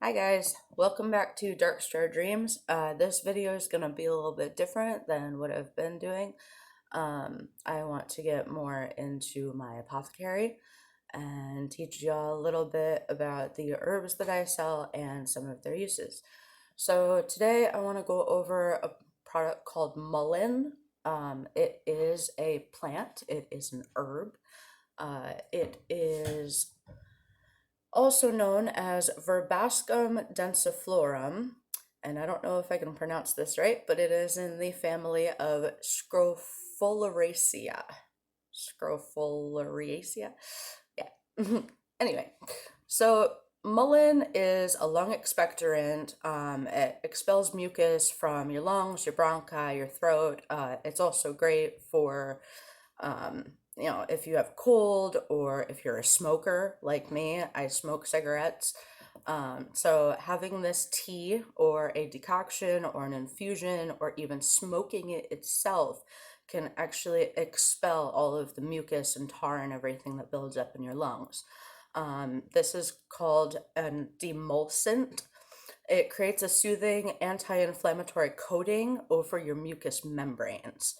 Hi guys, welcome back to Dark Star Dreams. This video is going to be a little bit different than what I've been doing. I want to get more into my apothecary and teach y'all a little bit about the herbs that I sell and some of their uses. So today I want to go over a product called Mullein. It is a plant, it is an herb. It is also known as Verbascum densiflorum, and I don't know if I can pronounce this right, but it is in the family of Scrophulariaceae. Scrophulariaceae? Yeah. Anyway, so mullein is a lung expectorant. It expels mucus from your lungs, your bronchi, your throat. It's also great for if you have cold or if you're a smoker like me. I smoke cigarettes. So having this tea or a decoction or an infusion or even smoking it itself can actually expel all of the mucus and tar and everything that builds up in your lungs. This is called an demulcent. It creates a soothing anti-inflammatory coating over your mucous membranes.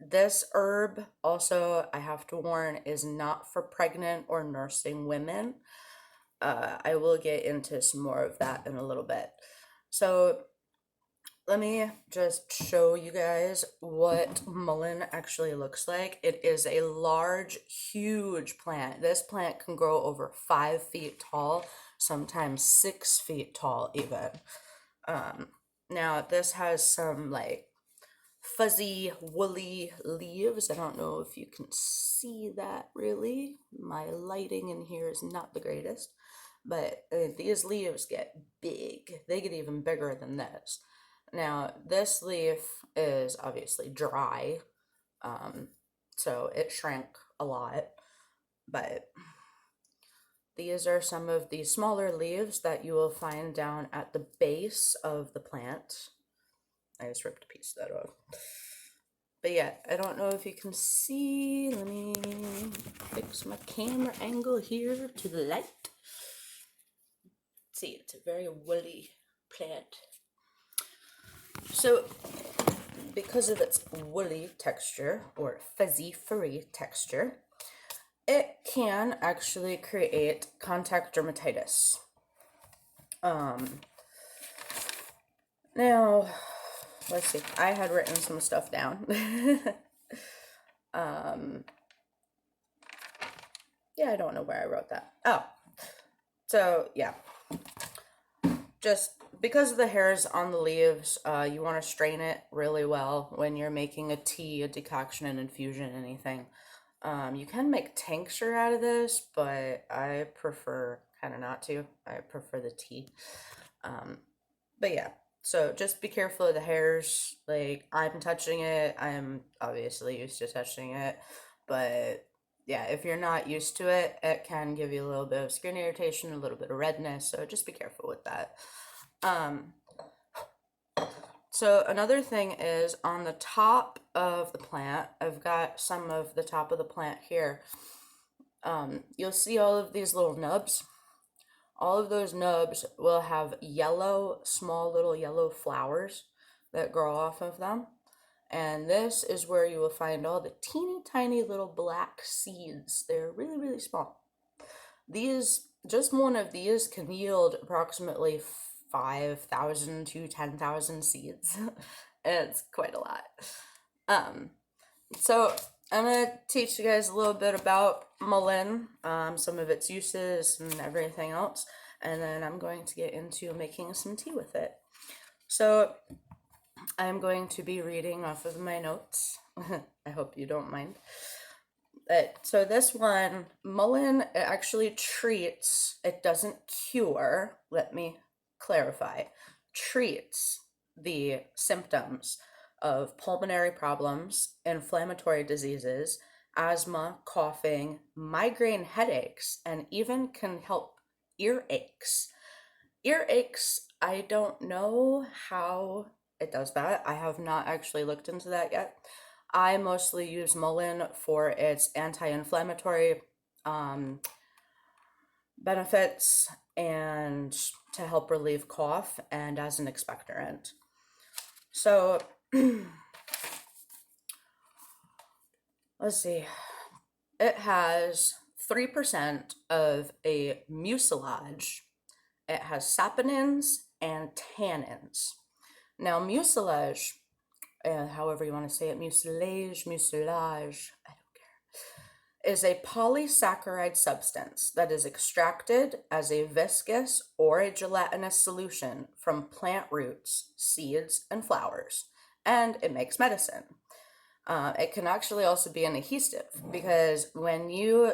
This herb also, I have to warn, is not for pregnant or nursing women. I will get into some more of that in a little bit. So let me just show you guys what mullein actually looks like. It is a large, huge plant. This plant can grow over 5 feet tall, sometimes 6 feet tall even. Now this has some like fuzzy, woolly leaves. I don't know if you can see that really. My lighting in here is not the greatest, but these leaves get big. They get even bigger than this. Now, this leaf is obviously dry, so it shrank a lot, but these are some of the smaller leaves that you will find down at the base of the plant. I just ripped a piece of that off. But yeah, I don't know if you can see. Let me fix my camera angle here to the light. See, it's a very woolly plant. So, because of its woolly texture or fuzzy, furry texture, it can actually create contact dermatitis. Now, let's see. I had written some stuff down. Yeah, I don't know where I wrote that. Oh, so yeah. Just because of the hairs on the leaves, you want to strain it really well when you're making a tea, a decoction, an infusion, anything. You can make tincture out of this, but I prefer kind of not to. I prefer the tea. But yeah. So just be careful of the hairs. Like, I'm touching it. I'm obviously used to touching it. But yeah, if you're not used to it, it can give you a little bit of skin irritation, a little bit of redness. So just be careful with that. So another thing is on the top of the plant, I've got some of the top of the plant here. You'll see all of these little nubs. All of those nubs will have yellow, small little yellow flowers that grow off of them. And this is where you will find all the teeny tiny little black seeds. They're really, really small. These, just one of these can yield approximately 5,000 to 10,000 seeds. It's quite a lot. So I'm going to teach you guys a little bit about mullein, some of its uses and everything else, and then I'm going to get into making some tea with it. So I'm going to be reading off of my notes. I hope you don't mind. So this one, mullein, it actually treats, it doesn't cure, let me clarify, treats the symptoms of pulmonary problems, inflammatory diseases, asthma, coughing, migraine headaches, and even can help earaches. Earaches, I don't know how it does that. I have not actually looked into that yet. I mostly use mullein for its anti-inflammatory benefits and to help relieve cough and as an expectorant. So let's see. It has 3% of a mucilage. It has saponins and tannins. Now, mucilage, however you want to say it, mucilage, I don't care, is a polysaccharide substance that is extracted as a viscous or a gelatinous solution from plant roots, seeds, and flowers, and it makes medicine. It can actually also be an adhesive because when you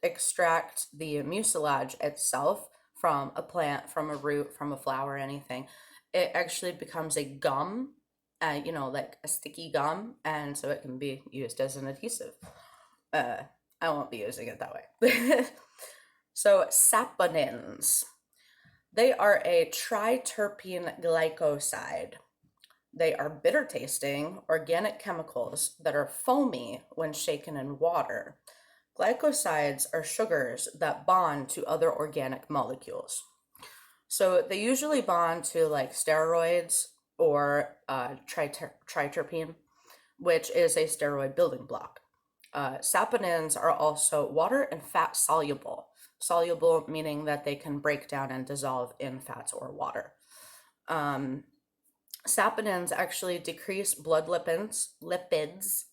extract the mucilage itself from a plant, from a root, from a flower, anything, it actually becomes a gum, like a sticky gum, and so it can be used as an adhesive. I won't be using it that way. So saponins, they are a triterpene glycoside. They are bitter tasting organic chemicals that are foamy when shaken in water. Glycosides are sugars that bond to other organic molecules. So they usually bond to like steroids or triterpene, which is a steroid building block. Saponins are also water and fat soluble. Soluble meaning that they can break down and dissolve in fats or water. Saponins actually decrease blood lipids.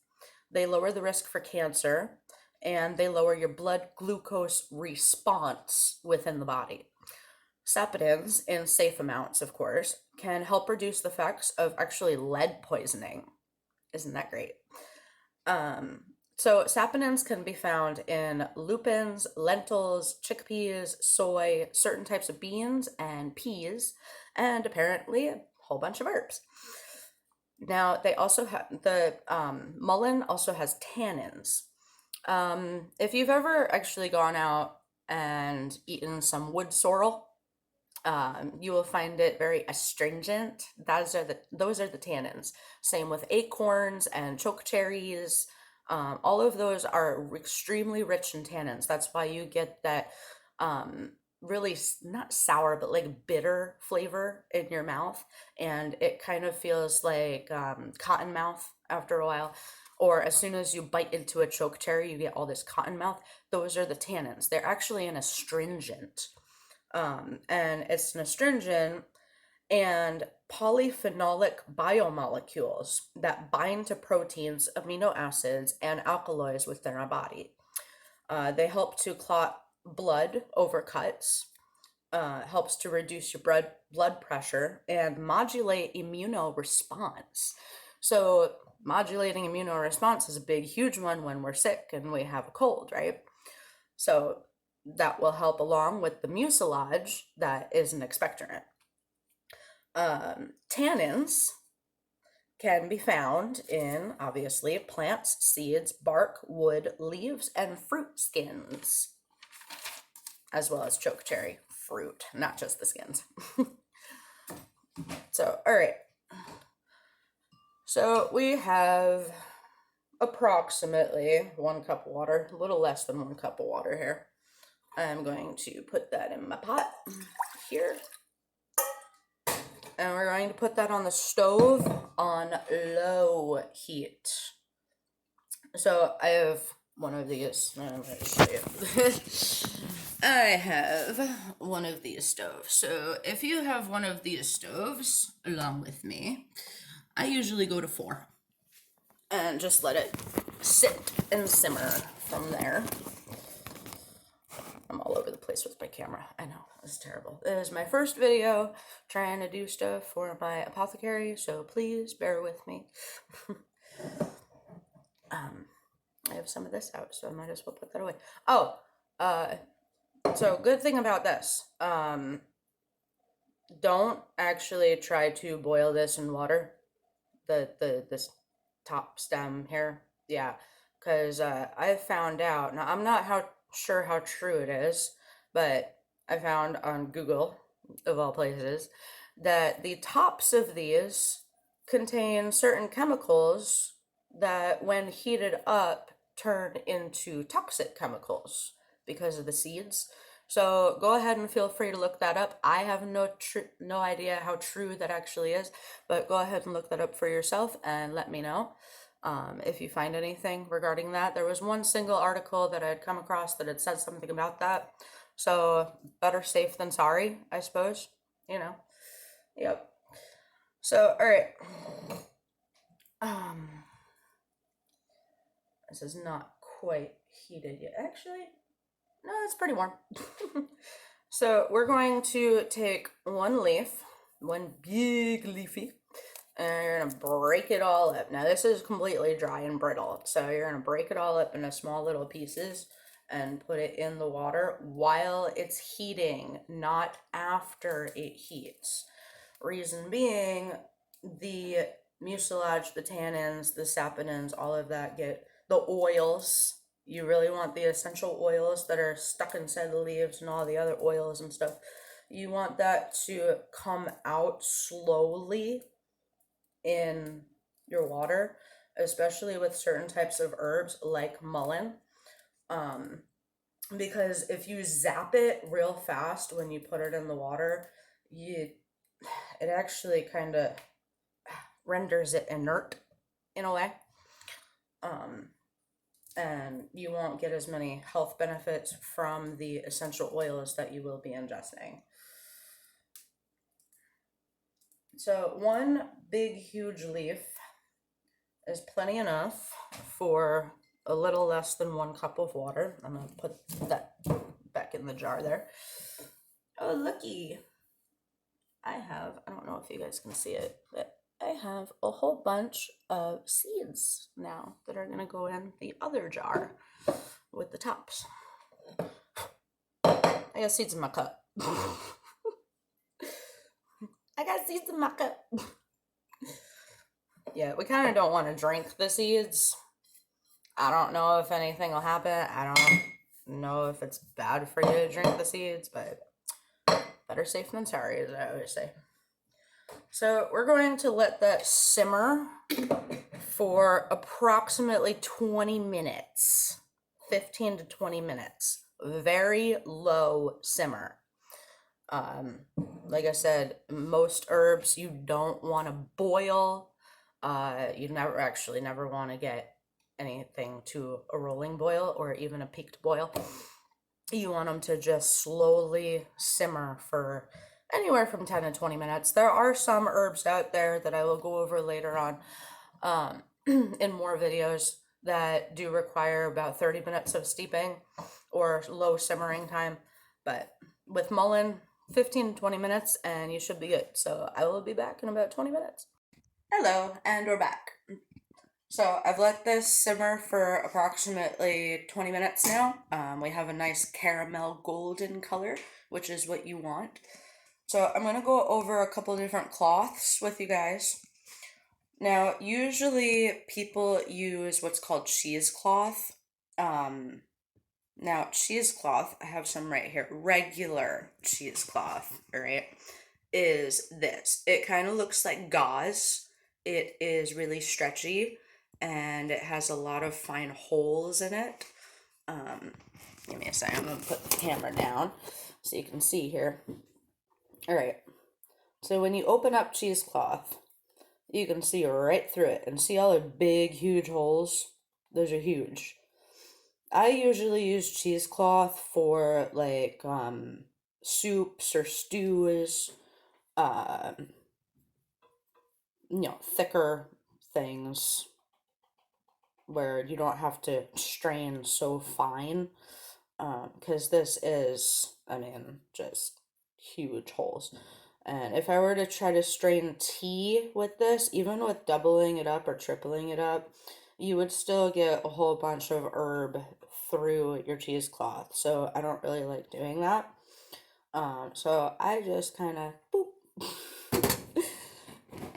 They lower the risk for cancer, and they lower your blood glucose response within the body. Saponins, in safe amounts, of course, can help reduce the effects of actually lead poisoning. Isn't that great? So saponins can be found in lupins, lentils, chickpeas, soy, certain types of beans, and peas, and apparently a whole bunch of herbs. Now, they also have the mullein also has tannins. If you've ever actually gone out and eaten some wood sorrel, you will find it very astringent. Those are the tannins. Same with acorns and choke cherries. All of those are extremely rich in tannins. That's why you get that really not sour, but like bitter flavor in your mouth. And it kind of feels like cotton mouth after a while. Or as soon as you bite into a choke cherry, you get all this cotton mouth. Those are the tannins. They're actually an astringent. And it's an astringent and polyphenolic biomolecules that bind to proteins, amino acids, and alkaloids within our body. They help to clot blood over cuts, helps to reduce your blood pressure, and modulate immunoresponse. So modulating immunoresponse is a big, huge one when we're sick and we have a cold, right? So that will help along with the mucilage that is an expectorant. Tannins can be found in, obviously, plants, seeds, bark, wood, leaves, and fruit skins, as well as choke cherry fruit, not just the skins. So, all right. So we have approximately 1 cup of water, a little less than 1 cup of water here. I'm going to put that in my pot here. And we're going to put that on the stove on low heat. So I have one of these. I'm going to show you. I have one of these stoves. So if you have one of these stoves along with me, I usually go to 4. And just let it sit and simmer from there. I'm all over the place with my camera. I know, it's terrible. It is my first video trying to do stuff for my apothecary, so please bear with me. I have some of this out, so I might as well put that away. Oh, so good thing about this. Don't actually try to boil this in water. This top stem here. Yeah, because I found out, now I'm not sure how true it is, but I found on Google, of all places, that the tops of these contain certain chemicals that when heated up turn into toxic chemicals because of the seeds. So go ahead and feel free to look that up. I have no idea how true that actually is, but go ahead and look that up for yourself and let me know if you find anything regarding that. There was one single article that I had come across that had said something about that. So better safe than sorry, I suppose. You know. Yep. So all right. This is not quite heated yet. Actually, no, it's pretty warm. So we're going to take one leaf, one big leafy, and you're gonna break it all up. Now this is completely dry and brittle, so you're gonna break it all up into small little pieces and put it in the water while it's heating, not after it heats. Reason being, the mucilage, the tannins, the saponins, all of that get the oils. You really want the essential oils that are stuck inside the leaves and all the other oils and stuff. You want that to come out slowly in your water, especially with certain types of herbs like mullein. Because if you zap it real fast when you put it in the water, it actually kind of renders it inert in a way. And you won't get as many health benefits from the essential oils that you will be ingesting. So one big huge leaf is plenty enough for a little less than 1 cup of water. I'm gonna put that back in the jar there. Oh, looky. I don't know if you guys can see it, but I have a whole bunch of seeds now that are gonna go in the other jar with the tops. I got seeds in my cup. I got seeds in my cup. Yeah, we kind of don't want to drink the seeds. I don't know if anything will happen. I don't know if it's bad for you to drink the seeds, but better safe than sorry, as I always say. So we're going to let that simmer for approximately 20 minutes, 15 to 20 minutes. Very low simmer. Like I said, most herbs you don't want to boil. You never want to get anything to a rolling boil or even a peaked boil. You want them to just slowly simmer for anywhere from 10 to 20 minutes. There are some herbs out there that I will go over later on in more videos that do require about 30 minutes of steeping or low simmering time. But with mullein, 15 to 20 minutes and you should be good. So I will be back in about 20 minutes. Hello, and we're back. So I've let this simmer for approximately 20 minutes now. We have a nice caramel golden color, which is what you want. So I'm going to go over a couple different cloths with you guys. Now, usually people use what's called cheesecloth. Now, cheesecloth, I have some right here. Regular cheesecloth, right, is this. It kind of looks like gauze. It is really stretchy, and it has a lot of fine holes in it. Give me a second. I'm going to put the camera down so you can see here. All right. So when you open up cheesecloth, you can see right through it and see all the big, huge holes. Those are huge. I usually use cheesecloth for like soups or stews, thicker things where you don't have to strain so fine, because this is, just huge holes. And if I were to try to strain tea with this, even with doubling it up or tripling it up, you would still get a whole bunch of herb through your cheesecloth. So I don't really like doing that. So I just kind of boop.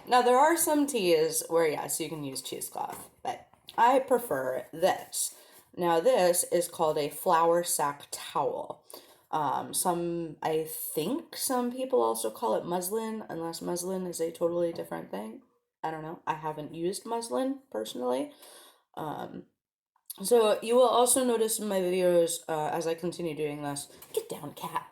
Now there are some teas where yes, you can use cheesecloth, but I prefer this. Now this is called a flour sack towel. I think some people also call it muslin, unless muslin is a totally different thing. I don't know. I haven't used muslin personally. So you will also notice in my videos, as I continue doing this, get down, cat,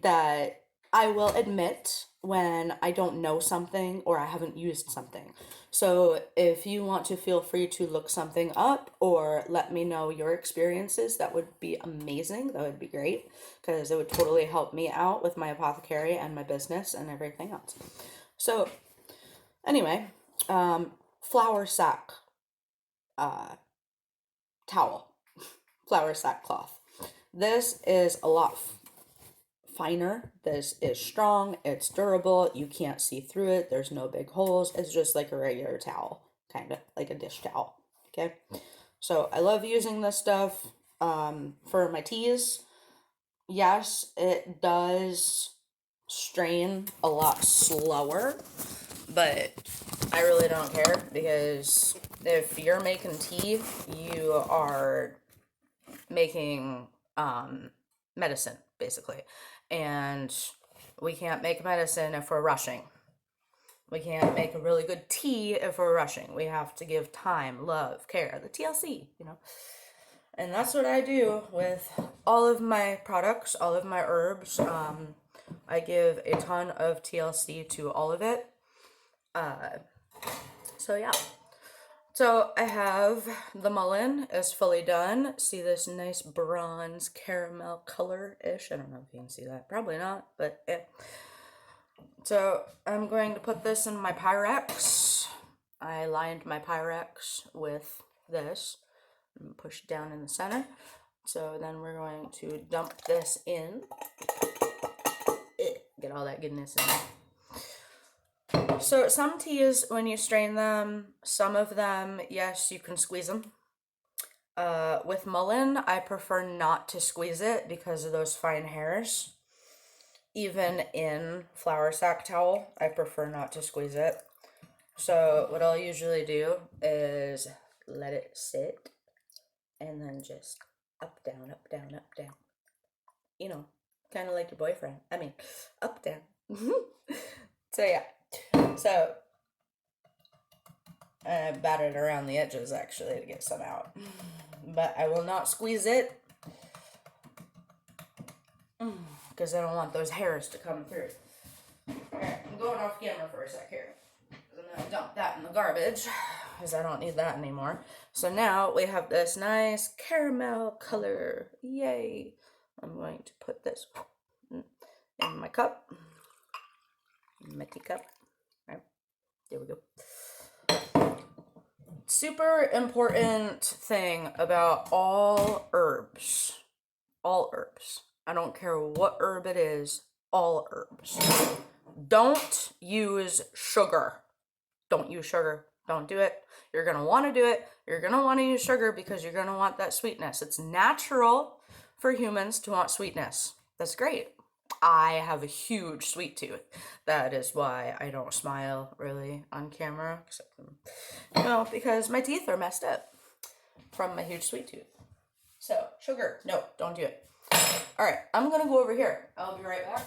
that I will admit when I don't know something or I haven't used something. So if you want to, feel free to look something up or let me know your experiences, that would be amazing. That would be great because it would totally help me out with my apothecary and my business and everything else. So anyway, flour sack uh, towel, flour sackcloth. This is a lot finer. This is strong. It's durable. You can't see through it. There's no big holes. It's just like a regular towel, kind of like a dish towel. Okay. So I love using this stuff for my teas. Yes, it does strain a lot slower, but I really don't care because if you're making tea, you are making medicine, basically. And we can't make medicine if we're rushing. We can't make a really good tea if we're rushing. We have to give time, love, care, the TLC, you know. And that's what I do with all of my products, all of my herbs. I give a ton of TLC to all of it. So yeah. So I have the mullein is fully done. See this nice bronze caramel color-ish? I don't know if you can see that. Probably not, but yeah. So I'm going to put this in my Pyrex. I lined my Pyrex with this and push it down in the center. So then we're going to dump this in. Get all that goodness in there. So some teas, when you strain them, some of them, yes, you can squeeze them. With mullein, I prefer not to squeeze it because of those fine hairs. Even in flour sack towel, I prefer not to squeeze it. So what I'll usually do is let it sit and then just up, down, up, down, up, down. You know, kind of like your boyfriend. I mean, up, down. So yeah. So I batted around the edges actually to get some out. But I will not squeeze it because I don't want those hairs to come through. Alright, I'm going off camera for a sec here. I'm going to dump that in the garbage because I don't need that anymore. So now we have this nice caramel color. Yay. I'm going to put this in my cup. My teacup. All right, there we go. Super important thing about all herbs. All herbs. I don't care what herb it is. All herbs. Don't use sugar. Don't use sugar. Don't do it. You're going to want to do it. You're going to want to use sugar because you're going to want that sweetness. It's natural for humans to want sweetness. That's great. I have a huge sweet tooth. That is why I don't smile really on camera, except, you know, because my teeth are messed up from my huge sweet tooth. So, sugar, no, don't do it. All right, I'm going to go over here. I'll be right back.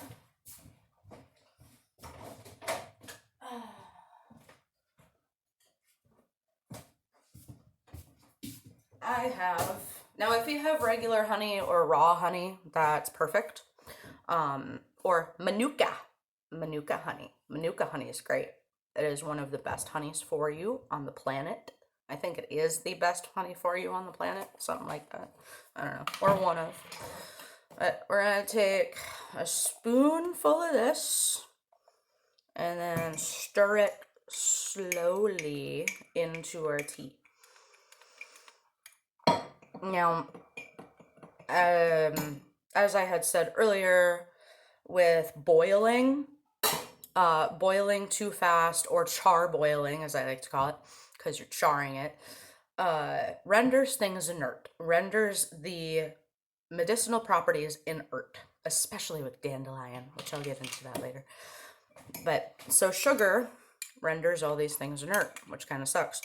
I have, now if you have regular honey or raw honey, that's perfect. Or Manuka honey. Manuka honey is great. It is one of the best honeys for you on the planet. I think it is the best honey for you on the planet, something like that. I don't know, or one of. But we're gonna take a spoonful of this and then stir it slowly into our tea. Now, as I had said earlier, with boiling, boiling too fast, or char boiling, as I like to call it, because you're charring it, renders things inert, renders the medicinal properties inert, especially with dandelion, which I'll get into that later. But so sugar renders all these things inert, which kind of sucks.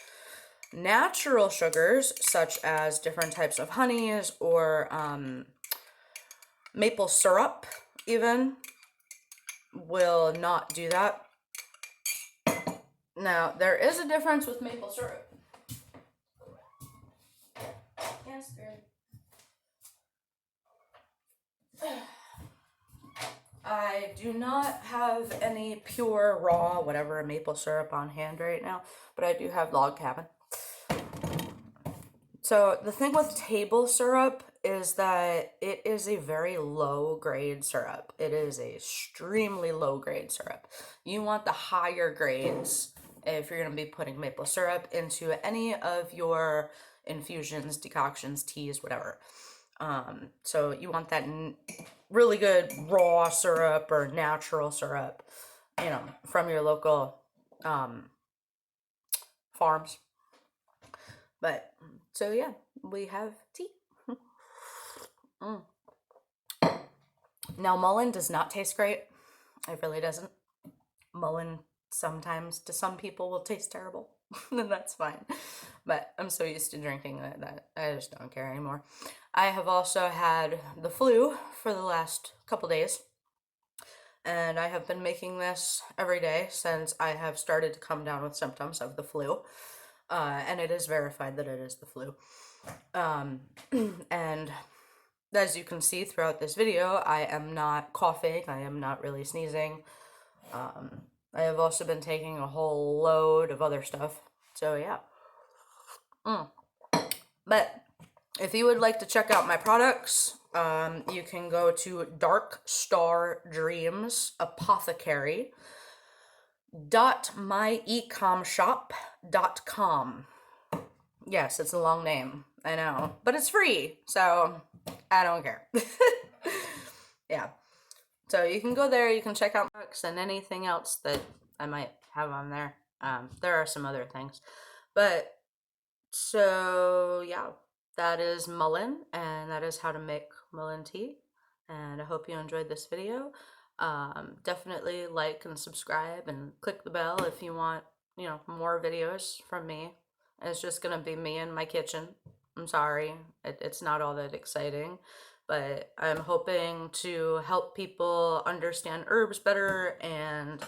Natural sugars, such as different types of honeys or maple syrup, even, will not do that. Now, there is a difference with maple syrup. canister. I do not have any pure, raw, whatever, maple syrup on hand right now, but I do have log cabin. So the thing with table syrup is that it is a very low grade syrup. It is a extremely low grade syrup. You want the higher grades if you're going to be putting maple syrup into any of your infusions, decoctions, teas, whatever. So you want that really good raw syrup or natural syrup, from your local farms. But so yeah, we have tea. Mm. Now, Mullein does not taste great. It really doesn't. Mullein sometimes to some people will taste terrible, and that's fine. But I'm so used to drinking that I just don't care anymore. I have also had the flu for the last couple days, and I have been making this every day since I have started to come down with symptoms of the flu. And it is verified that it is the flu. And as you can see throughout this video, I am not coughing. I am not really sneezing. I have also been taking a whole load of other stuff. So yeah. But if you would like to check out my products, you can go to Dark Star Dreams Apothecary .myecomshop.com. Yes, it's a long name, I know, but it's free, so I don't care. Yeah, so you can go there, you can check out books and anything else that I might have on there. There are some other things, but so yeah, that is Mullein, and that is how to make Mullein tea, and I hope you enjoyed this video. Definitely like and subscribe and click the bell if you want, more videos from me. It's just gonna be me in my kitchen. I'm sorry, it's not all that exciting, but I'm hoping to help people understand herbs better and,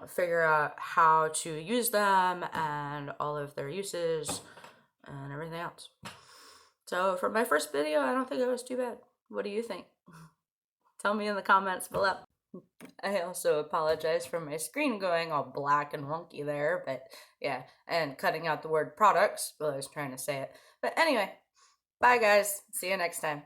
figure out how to use them and all of their uses and everything else. So for my first video, I don't think it was too bad. What do you think? Tell me in the comments below. I also apologize for my screen going all black and wonky there, but yeah, and cutting out the word products while I was trying to say it. But anyway, bye guys. See you next time.